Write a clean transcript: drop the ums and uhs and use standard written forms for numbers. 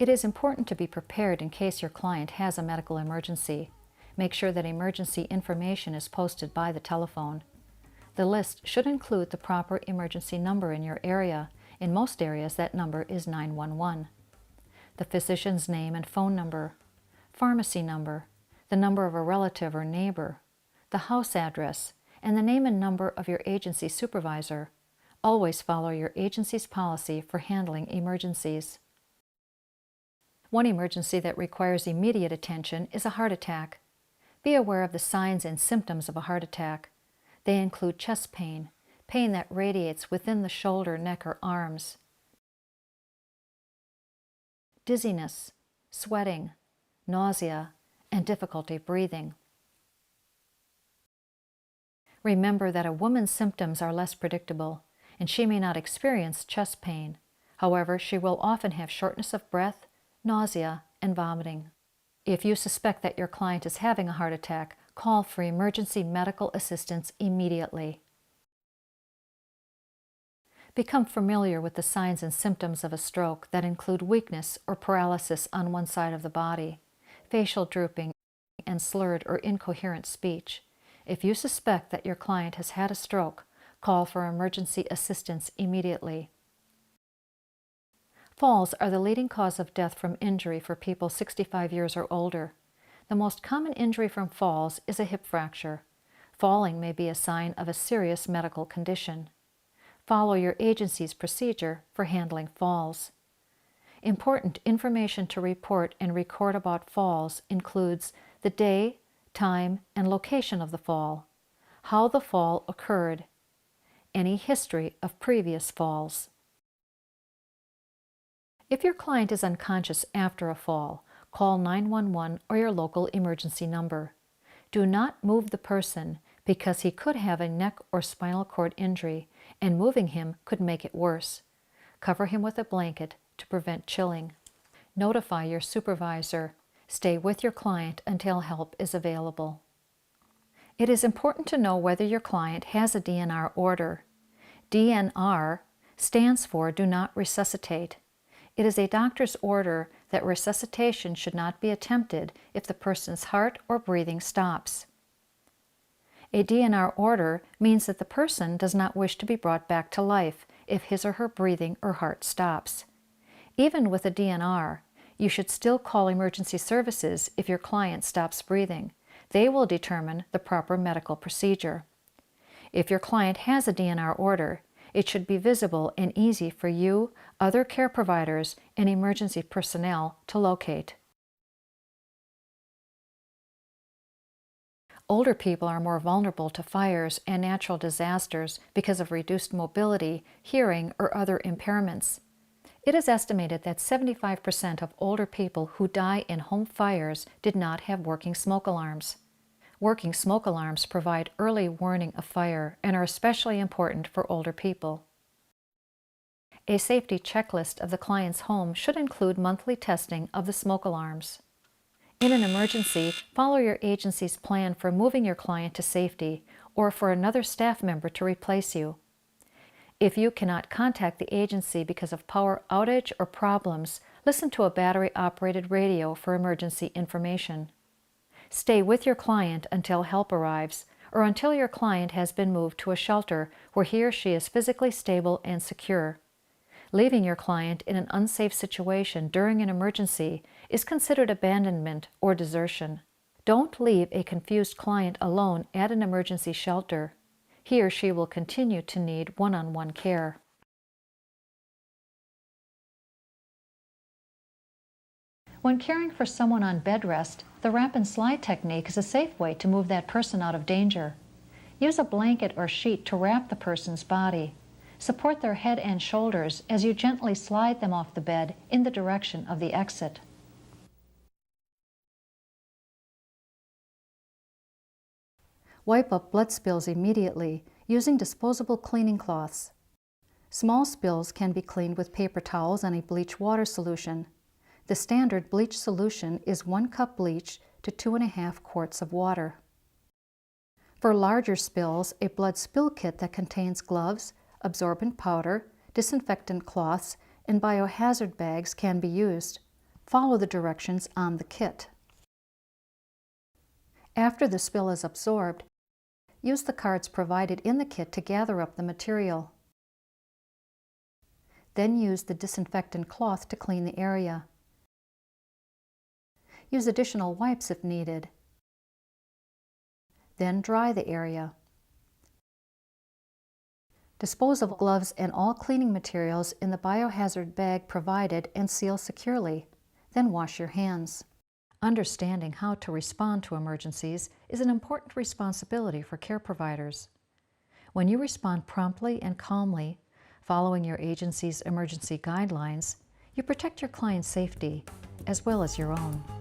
It is important to be prepared in case your client has a medical emergency. Make sure that emergency information is posted by the telephone. The list should include the proper emergency number in your area. In most areas, that number is 911. The physician's name and phone number, pharmacy number, the number of a relative or neighbor, the house address, and the name and number of your agency supervisor. Always follow your agency's policy for handling emergencies. One emergency that requires immediate attention is a heart attack. Be aware of the signs and symptoms of a heart attack. They include chest pain, pain that radiates within the shoulder, neck, or arms, dizziness, sweating, nausea, and difficulty breathing. Remember that a woman's symptoms are less predictable, and she may not experience chest pain. However, she will often have shortness of breath, nausea, and vomiting. If you suspect that your client is having a heart attack, call for emergency medical assistance immediately. Become familiar with the signs and symptoms of a stroke that include weakness or paralysis on one side of the body, facial drooping, and slurred or incoherent speech. If you suspect that your client has had a stroke, call for emergency assistance immediately. Falls are the leading cause of death from injury for people 65 years or older. The most common injury from falls is a hip fracture. Falling may be a sign of a serious medical condition. Follow your agency's procedure for handling falls. Important information to report and record about falls includes the day, time, and location of the fall, how the fall occurred, any history of previous falls. If your client is unconscious after a fall, call 911 or your local emergency number. Do not move the person because he could have a neck or spinal cord injury, and moving him could make it worse. Cover him with a blanket to prevent chilling. Notify your supervisor. Stay with your client until help is available. It is important to know whether your client has a DNR order. DNR stands for Do Not Resuscitate. It is a doctor's order that resuscitation should not be attempted if the person's heart or breathing stops. A DNR order means that the person does not wish to be brought back to life if his or her breathing or heart stops. Even with a DNR, you should still call emergency services if your client stops breathing. They will determine the proper medical procedure. If your client has a DNR order, it should be visible and easy for you, other care providers, and emergency personnel to locate. Older people are more vulnerable to fires and natural disasters because of reduced mobility, hearing, or other impairments. It is estimated that 75% of older people who die in home fires did not have working smoke alarms. Working smoke alarms provide early warning of fire and are especially important for older people. A safety checklist of the client's home should include monthly testing of the smoke alarms. In an emergency, follow your agency's plan for moving your client to safety or for another staff member to replace you. If you cannot contact the agency because of power outage or problems, listen to a battery-operated radio for emergency information. Stay with your client until help arrives, or until your client has been moved to a shelter where he or she is physically stable and secure. Leaving your client in an unsafe situation during an emergency is considered abandonment or desertion. Don't leave a confused client alone at an emergency shelter. He or she will continue to need one-on-one care. When caring for someone on bed rest, the wrap and slide technique is a safe way to move that person out of danger. Use a blanket or sheet to wrap the person's body. Support their head and shoulders as you gently slide them off the bed in the direction of the exit. Wipe up blood spills immediately using disposable cleaning cloths. Small spills can be cleaned with paper towels and a bleach water solution. The standard bleach solution is 1 cup bleach to 2.5 quarts of water. For larger spills, a blood spill kit that contains gloves, absorbent powder, disinfectant cloths, and biohazard bags can be used. Follow the directions on the kit. After the spill is absorbed, use the cards provided in the kit to gather up the material. Then use the disinfectant cloth to clean the area. Use additional wipes if needed. Then dry the area. Dispose of gloves and all cleaning materials in the biohazard bag provided and seal securely. Then wash your hands. Understanding how to respond to emergencies is an important responsibility for care providers. When you respond promptly and calmly, following your agency's emergency guidelines, you protect your client's safety as well as your own.